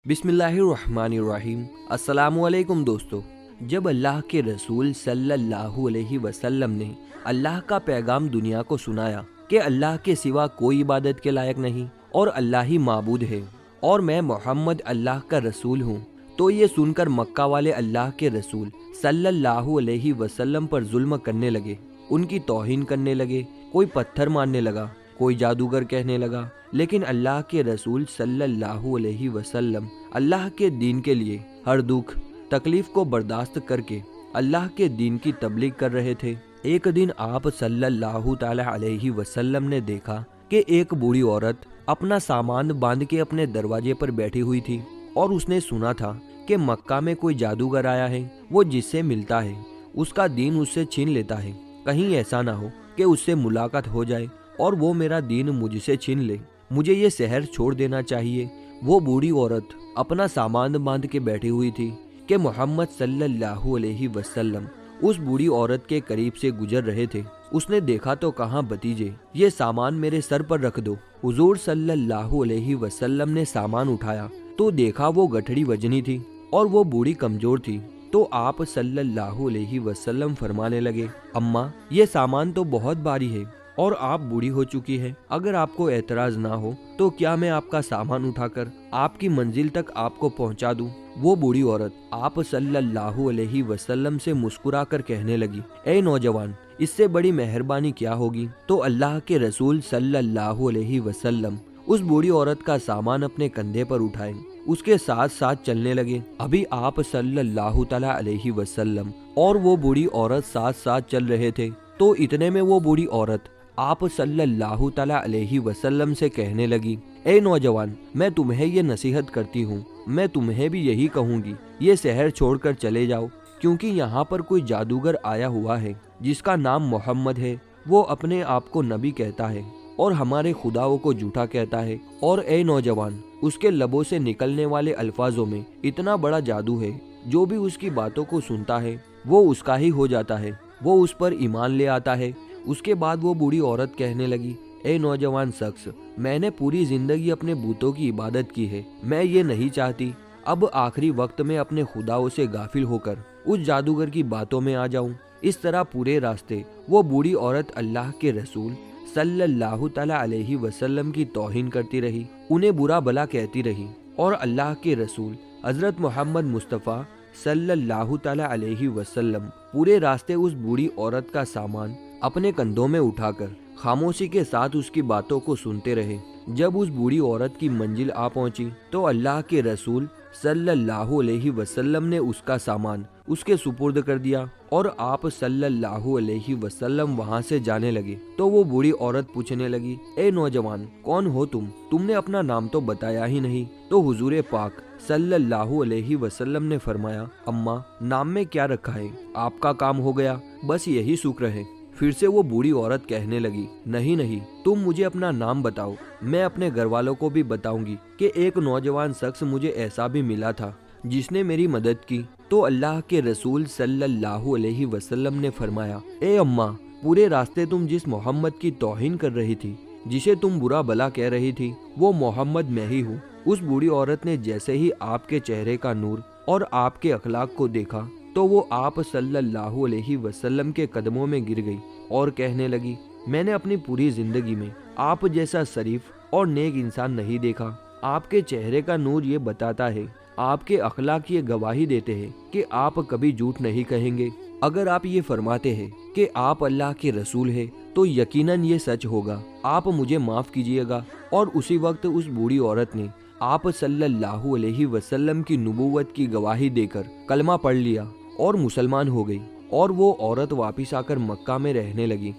बिस्मिल्लाहिर्रहमानिर्रहीम। अस्सलामुअलैकुम दोस्तों। जब अल्लाह के रसूल सल्लल्लाहु अलैहि वसल्लम ने अल्लाह का पैगाम दुनिया को सुनाया कि अल्लाह के सिवा कोई इबादत के लायक नहीं और अल्लाह ही माबूद है और मैं मोहम्मद अल्लाह का रसूल हूँ, तो ये सुनकर मक्का वाले अल्लाह के रसूल सल्लल्लाहु अलैहि वसल्लम पर जुल्म करने लगे, उनकी तौहीन करने लगे। कोई पत्थर मारने लगा, कोई जादूगर कहने लगा। लेकिन अल्लाह के रसूल सल्लल्लाहु अलैहि वसल्लम अल्लाह के दीन के लिए हर दुख तकलीफ को बर्दाश्त करके अल्लाह के दीन की तबलीग कर रहे थे। एक दिन आप सल्लल्लाहु ताला अलैहि वसल्लम ने देखा कि एक बूढ़ी औरत अपना सामान बांध के अपने दरवाजे पर बैठी हुई थी और उसने सुना था कि मक्का में कोई जादूगर आया है, वो जिससे मिलता है उसका दीन उससे छीन लेता है। कहीं ऐसा ना हो कि उससे मुलाकात हो जाए और वो मेरा दीन मुझसे छीन ले, मुझे ये शहर छोड़ देना चाहिए। वो बूढ़ी औरत अपना सामान बांध के बैठी हुई थी कि मोहम्मद सल्लल्लाहु अलैहि वसल्लम उस बूढ़ी औरत के करीब से गुजर रहे थे। उसने देखा तो कहा, भतीजे ये सामान मेरे सर पर रख दो। हुजूर सल्लल्लाहु अलैहि वसल्लम ने सामान उठाया तो देखा वो गठड़ी वजनी थी और वो बूढ़ी कमजोर थी। तो आप सल्लल्लाहु अलैहि वसल्लम फरमाने लगे, अम्मा ये सामान तो बहुत भारी है और आप बूढ़ी हो चुकी है, अगर आपको एतराज ना हो तो क्या मैं आपका सामान उठाकर आपकी मंजिल तक आपको पहुंचा दूं? वो बूढ़ी औरत आप सल्लल्लाहु अलैहि वसल्लम से मुस्कुरा कर कहने लगी, ए नौजवान, इससे बड़ी मेहरबानी क्या होगी? तो अल्लाह के रसूल सल्लल्लाहु अलैहि वसल्लम उस बूढ़ी औरत का सामान अपने कंधे पर उठाए, उसके साथ साथ चलने लगे। अभी आप सल्लल्लाहु ताला अलैहि वसल्लम और वो बूढ़ी औरत साथ साथ चल रहे थे तो इतने में वो बूढ़ी औरत आप सल्लल्लाहु ताला अलैहि वसल्लम से कहने लगी, ए नौजवान, मैं तुम्हें ये नसीहत करती हूँ, मैं तुम्हें भी यही कहूँगी, ये शहर छोड़कर चले जाओ, क्योंकि यहाँ पर कोई जादूगर आया हुआ है जिसका नाम मोहम्मद है। वो अपने आप को नबी कहता है और हमारे खुदाओं को झूठा कहता है। और ए नौजवान, उसके लबों से निकलने वाले अल्फाजों में इतना बड़ा जादू है, जो भी उसकी बातों को सुनता है वो उसका ही हो जाता है, वो उस पर ईमान ले आता है। उसके बाद वो बूढ़ी औरत कहने लगी, ए नौजवान शख्स, मैंने पूरी जिंदगी अपने बूतों की इबादत की है, मैं ये नहीं चाहती अब आखिरी वक्त में अपने खुदाओं से गाफिल होकर उस जादूगर की बातों में आ जाऊं। इस तरह पूरे रास्ते वो बूढ़ी औरत अल्लाह के रसूल सल्लल्लाहु ताला अलैहि वसल्लम की तौहीन करती रही, उन्हें बुरा भला कहती रही और अल्लाह के रसूल हजरत मोहम्मद मुस्तफ़ा सल्लल्लाहु ताला अलैहि वसल्लम पूरे रास्ते उस बूढ़ी औरत का सामान अपने कंधों में उठाकर खामोशी के साथ उसकी बातों को सुनते रहे। जब उस बूढ़ी औरत की मंजिल आ पहुंची तो अल्लाह के रसूल सल्लल्लाहु अलैहि वसल्लम ने उसका सामान उसके सुपुर्द कर दिया और आप सल्लल्लाहु अलैहि वसल्लम वहां से जाने लगे। तो वो बूढ़ी औरत पूछने लगी, ए नौजवान, कौन हो तुम? तुमने अपना नाम तो बताया ही नहीं। तो हुजूर पाक सल्लल्लाहु अलैहि वसल्लम ने फरमाया, अम्मा, नाम में क्या रखा है, आपका काम हो गया, बस यही शुक्र है। फिर से वो बूढ़ी औरत कहने लगी, नहीं नहीं, तुम मुझे अपना नाम बताओ, मैं अपने घर वालों को भी बताऊंगी कि एक नौजवान शख्स मुझे ऐसा भी मिला था जिसने मेरी मदद की। तो अल्लाह के रसूल सल्लल्लाहु अलैहि वसल्लम ने फरमाया, ए अम्मा, पूरे रास्ते तुम जिस मोहम्मद की तौहीन कर रही थी, जिसे तुम बुरा भला कह रही थी, वो मोहम्मद मैं ही हूँ। उस बूढ़ी औरत ने जैसे ही आपके चेहरे का नूर और आपके अखलाक को देखा तो वो आप सल्लल्लाहु अलैहि वसल्लम के कदमों में गिर गई और कहने लगी, मैंने अपनी पूरी जिंदगी में आप जैसा शरीफ और नेक इंसान नहीं देखा। आपके चेहरे का नूर ये बताता है, आपके अखलाक ये गवाही देते हैं कि आप कभी झूठ नहीं कहेंगे। अगर आप ये फरमाते हैं कि आप अल्लाह के रसूल हैं तो यकीनन ये सच होगा, आप मुझे माफ कीजिएगा। और उसी वक्त उस बूढ़ी औरत ने आप सल्लल्लाहु अलैहि वसल्लम की नबूवत की गवाही देकर कलमा पढ़ लिया और मुसलमान हो गई और वो औरत वापिस आकर मक्का में रहने लगी।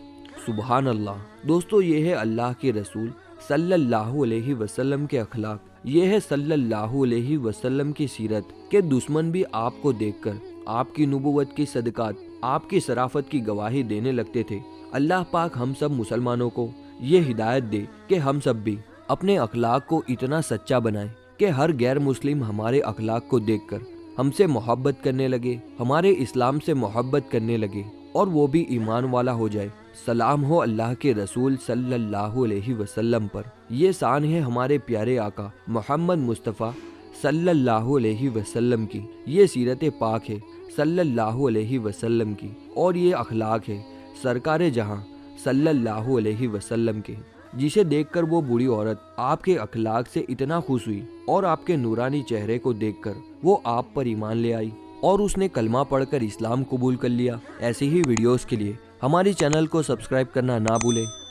सुबहान अल्लाह। दोस्तों, ये है अल्लाह के रसूल सल्लल्लाहु अलैहि वसल्लम के अखलाक, ये है सल्लल्लाहु अलैहि वसल्लम की सीरत के दुश्मन भी आपको देखकर आपकी नबूवत की सदकात, आपकी शराफत की गवाही देने लगते थे। अल्लाह पाक हम सब मुसलमानों को ये हिदायत दे कि हम सब भी अपने अखलाक को इतना सच्चा बनाएं कि हर गैर मुस्लिम हमारे अखलाक को देखकर हमसे मोहब्बत करने लगे, हमारे इस्लाम से मोहब्बत करने लगे और वो भी ईमान वाला हो जाए। सलाम हो अल्लाह के रसूल सल्लल्लाहु अलैहि वसल्लम पर। ये शान है हमारे प्यारे आका मोहम्मद मुस्तफ़ा सल्लल्लाहु अलैहि वसल्लम की। ये सीरत पाक है सल्लल्लाहु अलैहि वसल्लम की, और ये अखलाक है सरकार जहां सल्लल्लाहु अलैहि वसल्लम के, जिसे देखकर वो बूढ़ी औरत आपके अखलाक से इतना खुश हुई और आपके नूरानी चेहरे को देखकर वो आप पर ईमान ले आई और उसने कलमा पढ़कर इस्लाम कबूल कर लिया। ऐसी ही वीडियोस के लिए हमारे चैनल को सब्सक्राइब करना ना भूलें।